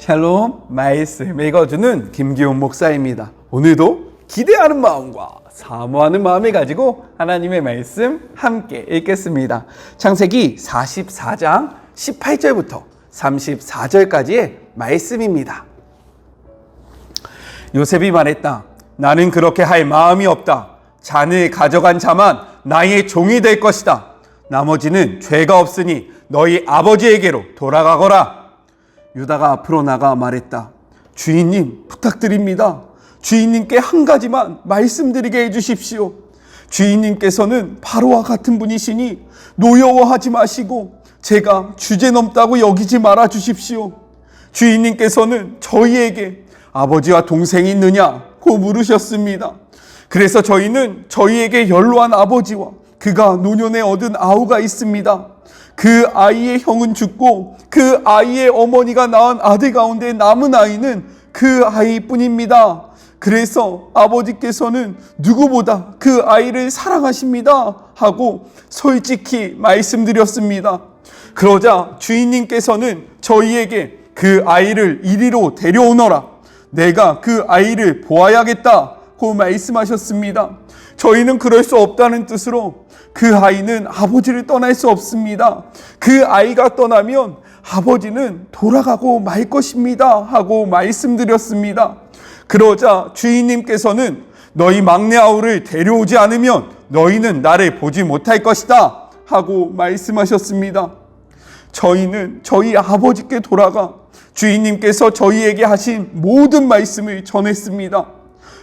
샬롬 말씀 읽어주는 김기훈 목사입니다. 오늘도 기대하는 마음과 사모하는 마음을 가지고 하나님의 말씀 함께 읽겠습니다. 창세기 44장 18절부터 34절까지의 말씀입니다. 요셉이 말했다. 나는 그렇게 할 마음이 없다. 잔을 가져간 자만 나의 종이 될 것이다. 나머지는 죄가 없으니 너희 아버지에게로 돌아가거라. 유다가 앞으로 나가 말했다. 주인님 부탁드립니다. 주인님께 한 가지만 말씀드리게 해주십시오. 주인님께서는 바로와 같은 분이시니 노여워하지 마시고 제가 주제넘다고 여기지 말아 주십시오. 주인님께서는 저희에게 아버지와 동생이 있느냐고 물으셨습니다. 그래서 저희는 저희에게 연로한 아버지와 그가 노년에 얻은 아우가 있습니다. 그 아이의 형은 죽고 그 아이의 어머니가 낳은 아들 가운데 남은 아이는 그 아이뿐입니다. 그래서 아버지께서는 누구보다 그 아이를 사랑하십니다 하고 솔직히 말씀드렸습니다. 그러자 주인님께서는 저희에게 그 아이를 이리로 데려오너라. 내가 그 아이를 보아야겠다고 말씀하셨습니다. 저희는 그럴 수 없다는 뜻으로 그 아이는 아버지를 떠날 수 없습니다. 그 아이가 떠나면 아버지는 돌아가고 말 것입니다 하고 말씀드렸습니다. 그러자 주인님께서는 너희 막내 아우를 데려오지 않으면 너희는 나를 보지 못할 것이다 하고 말씀하셨습니다. 저희는 저희 아버지께 돌아가 주인님께서 저희에게 하신 모든 말씀을 전했습니다.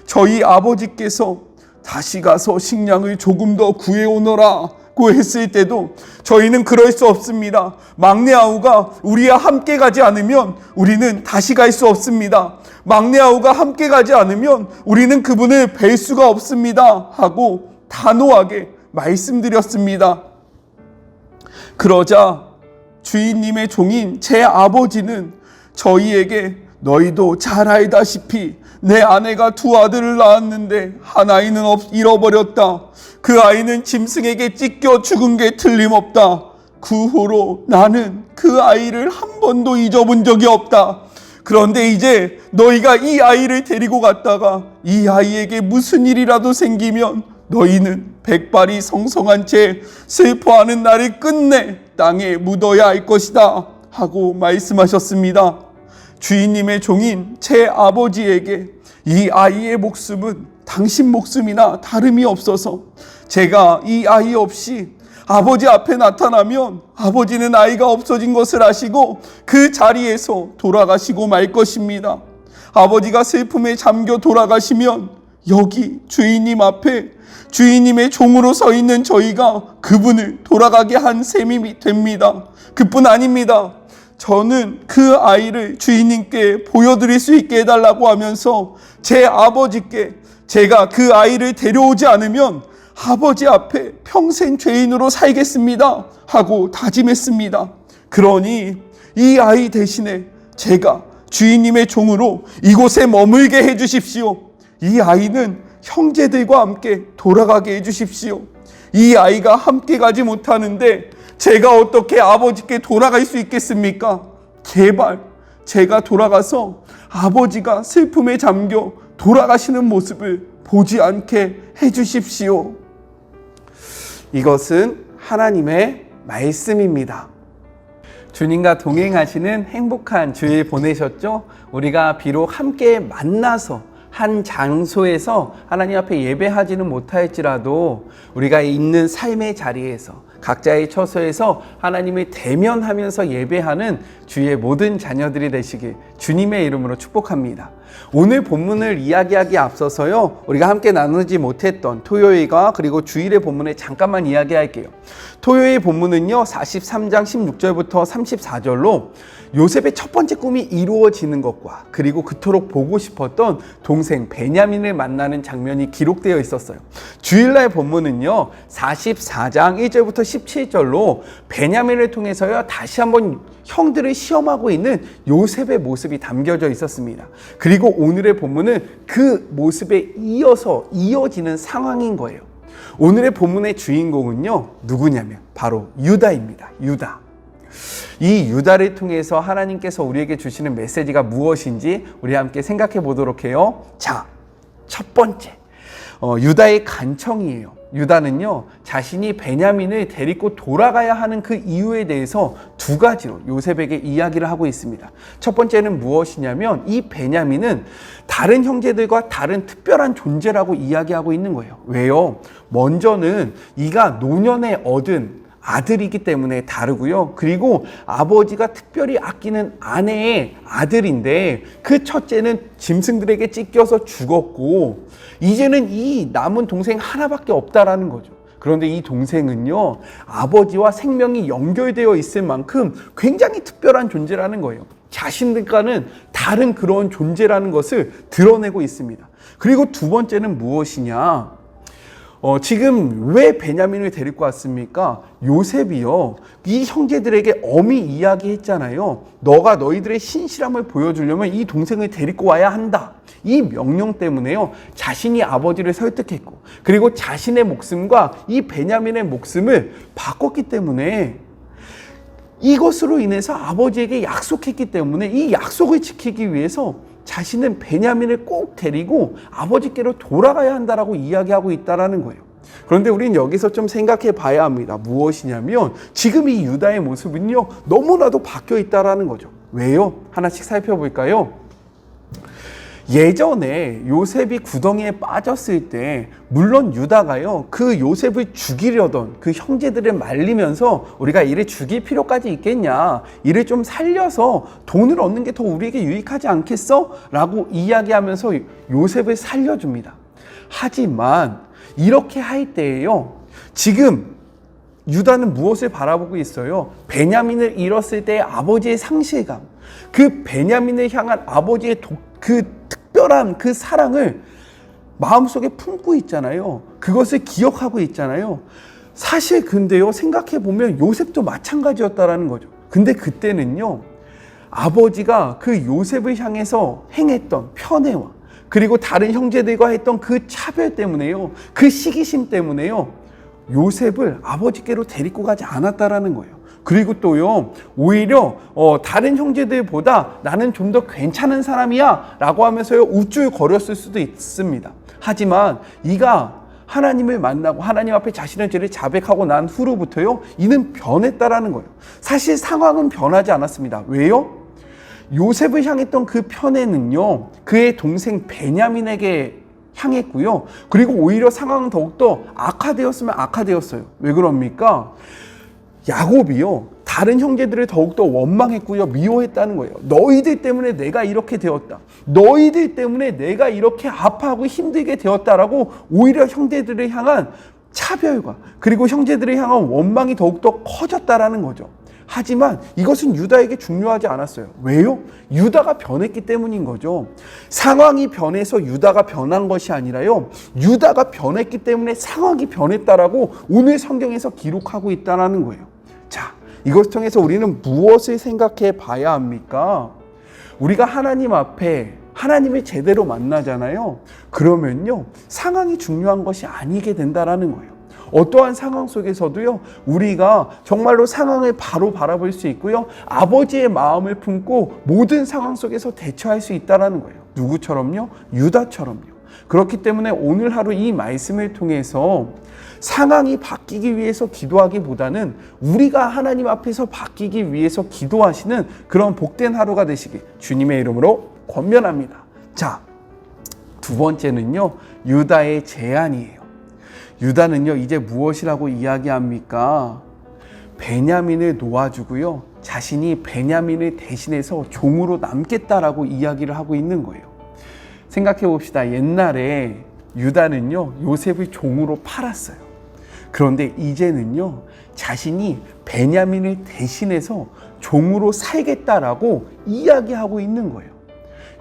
저희 아버지께서 다시 가서 식량을 조금 더 구해오너라고 했을 때도 저희는 그럴 수 없습니다. 막내 아우가 우리와 함께 가지 않으면 우리는 다시 갈 수 없습니다. 막내 아우가 함께 가지 않으면 우리는 그분을 뵐 수가 없습니다 하고 단호하게 말씀드렸습니다. 그러자 주인님의 종인 제 아버지는 저희에게 너희도 잘 알다시피 내 아내가 두 아들을 낳았는데 한 아이는 잃어버렸다. 그 아이는 짐승에게 찢겨 죽은 게 틀림없다. 그 후로 나는 그 아이를 한 번도 잊어본 적이 없다. 그런데 이제 너희가 이 아이를 데리고 갔다가 이 아이에게 무슨 일이라도 생기면 너희는 백발이 성성한 채 슬퍼하는 날을 끝내 땅에 묻어야 할 것이다 하고 말씀하셨습니다. 주인님의 종인 제 아버지에게 이 아이의 목숨은 당신 목숨이나 다름이 없어서 제가 이 아이 없이 아버지 앞에 나타나면 아버지는 아이가 없어진 것을 아시고 그 자리에서 돌아가시고 말 것입니다. 아버지가 슬픔에 잠겨 돌아가시면 여기 주인님 앞에 주인님의 종으로 서 있는 저희가 그분을 돌아가게 한 셈이 됩니다. 그뿐 아닙니다. 저는 그 아이를 주인님께 보여드릴 수 있게 해달라고 하면서 제 아버지께 제가 그 아이를 데려오지 않으면 아버지 앞에 평생 죄인으로 살겠습니다 하고 다짐했습니다. 그러니 이 아이 대신에 제가 주인님의 종으로 이곳에 머물게 해주십시오. 이 아이는 형제들과 함께 돌아가게 해주십시오. 이 아이가 함께 가지 못하는데 제가 어떻게 아버지께 돌아갈 수 있겠습니까? 제발 제가 돌아가서 아버지가 슬픔에 잠겨 돌아가시는 모습을 보지 않게 해주십시오. 이것은 하나님의 말씀입니다. 주님과 동행하시는 행복한 주일 보내셨죠? 우리가 비록 함께 만나서 한 장소에서 하나님 앞에 예배하지는 못할지라도 우리가 있는 삶의 자리에서 각자의 처소에서 하나님을 대면하면서 예배하는 주의 모든 자녀들이 되시길 주님의 이름으로 축복합니다. 오늘 본문을 이야기하기에 앞서서요, 우리가 함께 나누지 못했던 토요일과 그리고 주일의 본문을 잠깐만 이야기할게요. 토요일 본문은요 43장 16절부터 34절로 요셉의 첫 번째 꿈이 이루어지는 것과 그리고 그토록 보고 싶었던 동생 베냐민을 만나는 장면이 기록되어 있었어요. 주일날 본문은요 44장 1절부터 17절로 베냐민을 통해서요 다시 한번 형들을 시험하고 있는 요셉의 모습이 담겨져 있었습니다. 그리고 오늘의 본문은 그 모습에 이어서 이어지는 상황인 거예요. 오늘의 본문의 주인공은요 누구냐면 바로 유다입니다. 유다. 이 유다를 통해서 하나님께서 우리에게 주시는 메시지가 무엇인지 우리 함께 생각해 보도록 해요. 자, 첫 번째, 유다의 간청이에요. 유다는요, 자신이 베냐민을 데리고 돌아가야 하는 그 이유에 대해서 두 가지로 요셉에게 이야기를 하고 있습니다. 첫 번째는 무엇이냐면 이 베냐민은 다른 형제들과 다른 특별한 존재라고 이야기하고 있는 거예요. 왜요? 먼저는 이가 노년에 얻은 아들이기 때문에 다르고요. 그리고 아버지가 특별히 아끼는 아내의 아들인데 그 첫째는 짐승들에게 찢겨서 죽었고 이제는 이 남은 동생 하나밖에 없다라는 거죠. 그런데 이 동생은요, 아버지와 생명이 연결되어 있을 만큼 굉장히 특별한 존재라는 거예요. 자신들과는 다른 그런 존재라는 것을 드러내고 있습니다. 그리고 두 번째는 무엇이냐? 지금 왜 베냐민을 데리고 왔습니까? 요셉이요, 이 형제들에게 엄히 이야기했잖아요. 너가 너희들의 신실함을 보여주려면 이 동생을 데리고 와야 한다. 이 명령 때문에요, 자신이 아버지를 설득했고, 그리고 자신의 목숨과 이 베냐민의 목숨을 바꿨기 때문에, 이것으로 인해서 아버지에게 약속했기 때문에 이 약속을 지키기 위해서 자신은 베냐민을 꼭 데리고 아버지께로 돌아가야 한다라고 이야기하고 있다라는 거예요. 그런데 우리는 여기서 좀 생각해 봐야 합니다. 무엇이냐면 지금 이 유다의 모습은요, 너무나도 바뀌어 있다라는 거죠. 왜요? 하나씩 살펴볼까요? 예전에 요셉이 구덩이에 빠졌을 때 물론 유다가요, 그 요셉을 죽이려던 그 형제들을 말리면서 우리가 이를 죽일 필요까지 있겠냐, 이를 좀 살려서 돈을 얻는 게 더 우리에게 유익하지 않겠어? 라고 이야기하면서 요셉을 살려줍니다. 하지만 이렇게 할 때에요, 지금 유다는 무엇을 바라보고 있어요? 베냐민을 잃었을 때의 아버지의 상실감, 그 베냐민을 향한 아버지의 그 특별한 그 사랑을 마음속에 품고 있잖아요. 그것을 기억하고 있잖아요. 사실 근데요, 생각해보면 요셉도 마찬가지였다라는 거죠. 근데 그때는요, 아버지가 그 요셉을 향해서 행했던 편애와 그리고 다른 형제들과 했던 그 차별 때문에요, 그 시기심 때문에요, 요셉을 아버지께로 데리고 가지 않았다라는 거예요. 그리고 또요, 오히려 다른 형제들보다 나는 좀 더 괜찮은 사람이야 라고 하면서요, 우쭐거렸을 수도 있습니다. 하지만 이가 하나님을 만나고 하나님 앞에 자신의 죄를 자백하고 난 후로부터요, 이는 변했다라는 거예요. 사실 상황은 변하지 않았습니다. 왜요? 요셉을 향했던 그 편애는요, 그의 동생 베냐민에게 향했고요. 그리고 오히려 상황은 더욱더 악화되었으면 악화되었어요. 왜 그럽니까? 야곱이요, 다른 형제들을 더욱더 원망했고요, 미워했다는 거예요. 너희들 때문에 내가 이렇게 되었다, 너희들 때문에 내가 이렇게 아파하고 힘들게 되었다라고 오히려 형제들을 향한 차별과 그리고 형제들을 향한 원망이 더욱더 커졌다라는 거죠. 하지만 이것은 유다에게 중요하지 않았어요. 왜요? 유다가 변했기 때문인 거죠. 상황이 변해서 유다가 변한 것이 아니라요, 유다가 변했기 때문에 상황이 변했다라고 오늘 성경에서 기록하고 있다는 거예요. 자, 이것을 통해서 우리는 무엇을 생각해 봐야 합니까? 우리가 하나님 앞에 하나님을 제대로 만나잖아요. 그러면요, 상황이 중요한 것이 아니게 된다라는 거예요. 어떠한 상황 속에서도요, 우리가 정말로 상황을 바로 바라볼 수 있고요, 아버지의 마음을 품고 모든 상황 속에서 대처할 수 있다는 거예요. 누구처럼요? 유다처럼요. 그렇기 때문에 오늘 하루 이 말씀을 통해서 상황이 바뀌기 위해서 기도하기보다는 우리가 하나님 앞에서 바뀌기 위해서 기도하시는 그런 복된 하루가 되시길 주님의 이름으로 권면합니다. 자, 두 번째는요, 유다의 제안이에요. 유다는요, 이제 무엇이라고 이야기합니까? 베냐민을 놓아주고요, 자신이 베냐민을 대신해서 종으로 남겠다라고 이야기를 하고 있는 거예요. 생각해 봅시다. 옛날에 유다는요, 요셉을 종으로 팔았어요. 그런데 이제는요, 자신이 베냐민을 대신해서 종으로 살겠다라고 이야기하고 있는 거예요.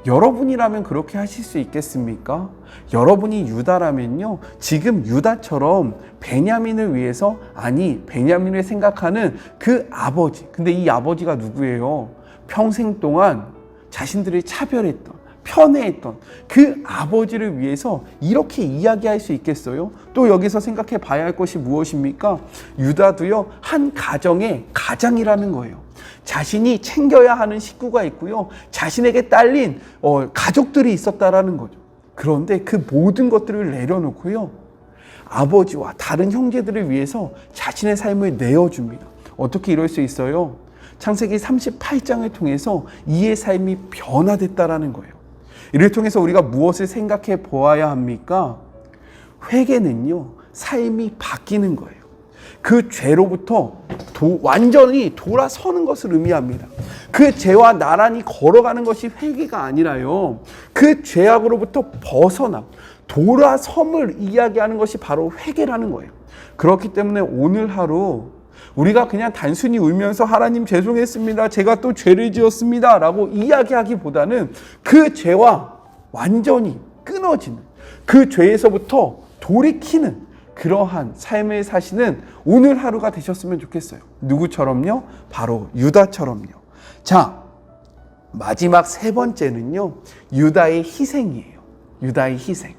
여러분이라면 그렇게 하실 수 있겠습니까? 여러분이 유다라면요, 지금 유다처럼 베냐민을 위해서, 아니 베냐민을 생각하는 그 아버지, 근데 이 아버지가 누구예요? 평생 동안 자신들을 차별했던, 편애했던 그 아버지를 위해서 이렇게 이야기할 수 있겠어요? 또 여기서 생각해 봐야 할 것이 무엇입니까? 유다도요, 한 가정의 가장이라는 거예요. 자신이 챙겨야 하는 식구가 있고요. 자신에게 딸린 가족들이 있었다라는 거죠. 그런데 그 모든 것들을 내려놓고요. 아버지와 다른 형제들을 위해서 자신의 삶을 내어줍니다. 어떻게 이럴 수 있어요? 창세기 38장을 통해서 이의 삶이 변화됐다라는 거예요. 이를 통해서 우리가 무엇을 생각해 보아야 합니까? 회개는요, 삶이 바뀌는 거예요. 그 죄로부터 완전히 돌아서는 것을 의미합니다. 그 죄와 나란히 걸어가는 것이 회개가 아니라요, 그 죄악으로부터 벗어나 돌아섬을 이야기하는 것이 바로 회개라는 거예요. 그렇기 때문에 오늘 하루 우리가 그냥 단순히 울면서 하나님 죄송했습니다, 제가 또 죄를 지었습니다 라고 이야기하기보다는 그 죄와 완전히 끊어지는, 그 죄에서부터 돌이키는 그러한 삶을 사시는 오늘 하루가 되셨으면 좋겠어요. 누구처럼요? 바로 유다처럼요. 자, 마지막 세 번째는요, 유다의 희생이에요. 유다의 희생.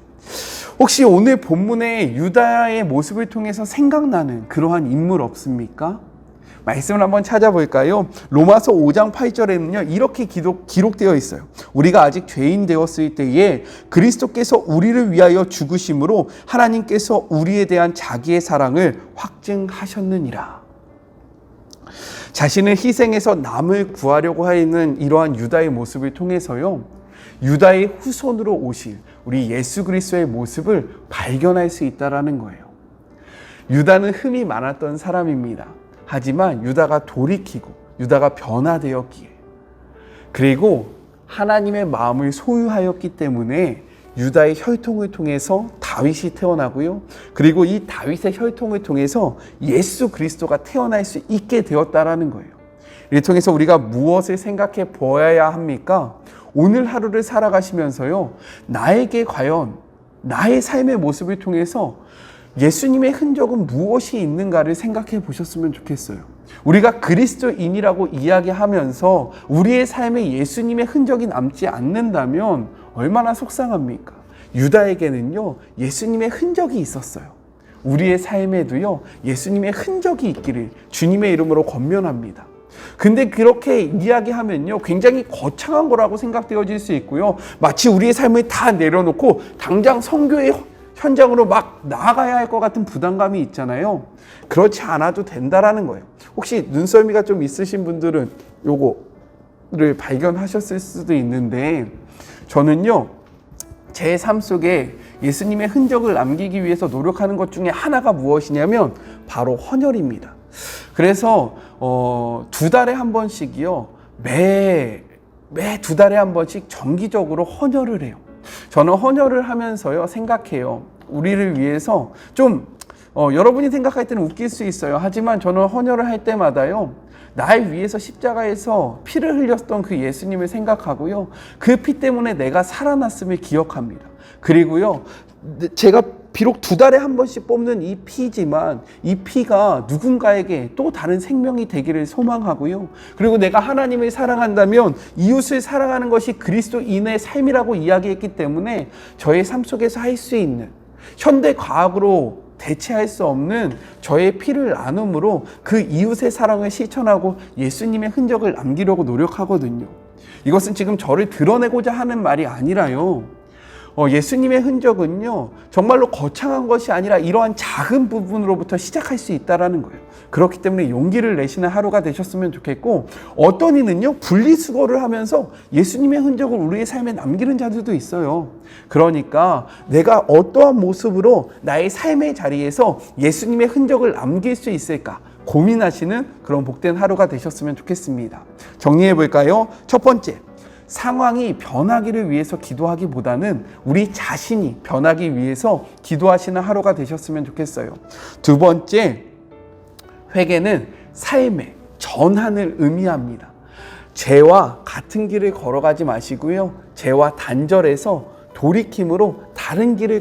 혹시 오늘 본문의 유다의 모습을 통해서 생각나는 그러한 인물 없습니까? 말씀을 한번 찾아볼까요? 로마서 5장 8절에는요, 이렇게 기록되어 있어요. 우리가 아직 죄인 되었을 때에 그리스도께서 우리를 위하여 죽으심으로 하나님께서 우리에 대한 자기의 사랑을 확증하셨느니라. 자신을 희생해서 남을 구하려고 하는 이러한 유다의 모습을 통해서요, 유다의 후손으로 오실 우리 예수 그리스도의 모습을 발견할 수 있다는 거예요. 유다는 흠이 많았던 사람입니다. 하지만 유다가 돌이키고 유다가 변화되었기에, 그리고 하나님의 마음을 소유하였기 때문에 유다의 혈통을 통해서 다윗이 태어나고요, 그리고 이 다윗의 혈통을 통해서 예수 그리스도가 태어날 수 있게 되었다라는 거예요. 이를 통해서 우리가 무엇을 생각해 보아야 합니까? 오늘 하루를 살아가시면서요, 나에게 과연 나의 삶의 모습을 통해서 예수님의 흔적은 무엇이 있는가를 생각해 보셨으면 좋겠어요. 우리가 그리스도인이라고 이야기하면서 우리의 삶에 예수님의 흔적이 남지 않는다면 얼마나 속상합니까? 유다에게는요, 예수님의 흔적이 있었어요. 우리의 삶에도요, 예수님의 흔적이 있기를 주님의 이름으로 권면합니다. 근데 그렇게 이야기하면요, 굉장히 거창한 거라고 생각되어질 수 있고요, 마치 우리의 삶을 다 내려놓고 당장 선교의 현장으로 막 나아가야 할 것 같은 부담감이 있잖아요. 그렇지 않아도 된다라는 거예요. 혹시 눈썰미가 좀 있으신 분들은 요거를 발견하셨을 수도 있는데, 저는요, 제 삶 속에 예수님의 흔적을 남기기 위해서 노력하는 것 중에 하나가 무엇이냐면 바로 헌혈입니다. 그래서 2달에 한 번씩이요, 매 2달에 한 번씩 정기적으로 헌혈을 해요. 저는 헌혈을 하면서요, 생각해요. 우리를 위해서 좀 여러분이 생각할 때는 웃길 수 있어요. 하지만 저는 헌혈을 할 때마다요, 날 위해서 십자가에서 피를 흘렸던 그 예수님을 생각하고요, 그 피 때문에 내가 살아났음을 기억합니다. 그리고요, 제가 비록 2달에 한 번씩 뽑는 이 피지만 이 피가 누군가에게 또 다른 생명이 되기를 소망하고요, 그리고 내가 하나님을 사랑한다면 이웃을 사랑하는 것이 그리스도인의 삶이라고 이야기했기 때문에 저의 삶 속에서 할 수 있는, 현대 과학으로 대체할 수 없는 저의 피를 나눔으로 그 이웃의 사랑을 실천하고 예수님의 흔적을 남기려고 노력하거든요. 이것은 지금 저를 드러내고자 하는 말이 아니라요, 예수님의 흔적은요, 정말로 거창한 것이 아니라 이러한 작은 부분으로부터 시작할 수 있다는 거예요. 그렇기 때문에 용기를 내시는 하루가 되셨으면 좋겠고, 어떤 이는요, 분리수거를 하면서 예수님의 흔적을 우리의 삶에 남기는 자들도 있어요. 그러니까 내가 어떠한 모습으로 나의 삶의 자리에서 예수님의 흔적을 남길 수 있을까 고민하시는 그런 복된 하루가 되셨으면 좋겠습니다. 정리해 볼까요? 첫 번째, 상황이 변하기를 위해서 기도하기보다는 우리 자신이 변하기 위해서 기도하시는 하루가 되셨으면 좋겠어요. 두 번째, 회개는 삶의 전환을 의미합니다. 죄와 같은 길을 걸어가지 마시고요, 죄와 단절해서 돌이킴으로 다른 길을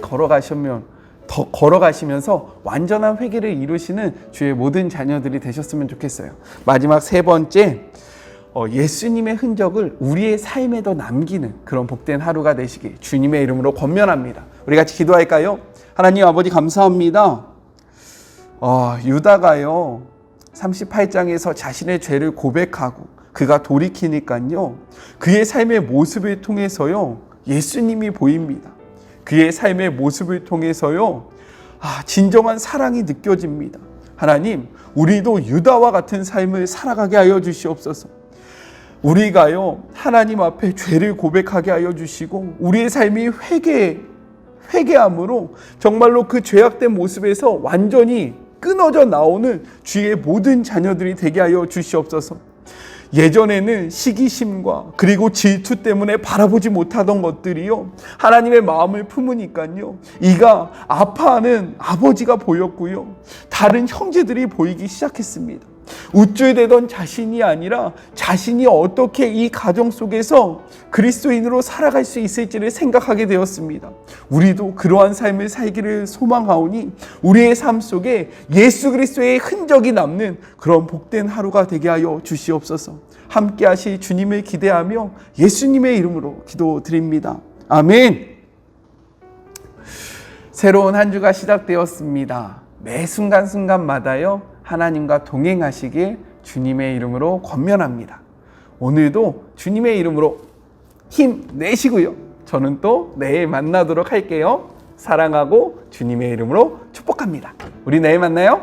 걸어가시면서 완전한 회개를 이루시는 주의 모든 자녀들이 되셨으면 좋겠어요. 마지막 세 번째, 예수님의 흔적을 우리의 삶에도 남기는 그런 복된 하루가 되시길 주님의 이름으로 권면합니다. 우리 같이 기도할까요? 하나님 아버지 감사합니다. 유다가요, 38장에서 자신의 죄를 고백하고 그가 돌이키니까요, 그의 삶의 모습을 통해서요, 예수님이 보입니다. 그의 삶의 모습을 통해서요, 진정한 사랑이 느껴집니다. 하나님, 우리도 유다와 같은 삶을 살아가게 하여 주시옵소서. 우리가요, 하나님 앞에 죄를 고백하게 하여 주시고 우리의 삶이 회개함으로 정말로 그 죄악된 모습에서 완전히 끊어져 나오는 주의 모든 자녀들이 되게 하여 주시옵소서. 예전에는 시기심과 그리고 질투 때문에 바라보지 못하던 것들이요, 하나님의 마음을 품으니까요, 이가 아파하는 아버지가 보였고요, 다른 형제들이 보이기 시작했습니다. 우쭐대던 자신이 아니라 자신이 어떻게 이 가정 속에서 그리스도인으로 살아갈 수 있을지를 생각하게 되었습니다. 우리도 그러한 삶을 살기를 소망하오니 우리의 삶 속에 예수 그리스도의 흔적이 남는 그런 복된 하루가 되게 하여 주시옵소서. 함께 하실 주님을 기대하며 예수님의 이름으로 기도드립니다. 아멘. 새로운 한 주가 시작되었습니다. 매 순간순간마다요, 하나님과 동행하시길 주님의 이름으로 권면합니다. 오늘도 주님의 이름으로 힘내시고요. 저는 또 내일 만나도록 할게요. 사랑하고 주님의 이름으로 축복합니다. 우리 내일 만나요.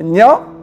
안녕.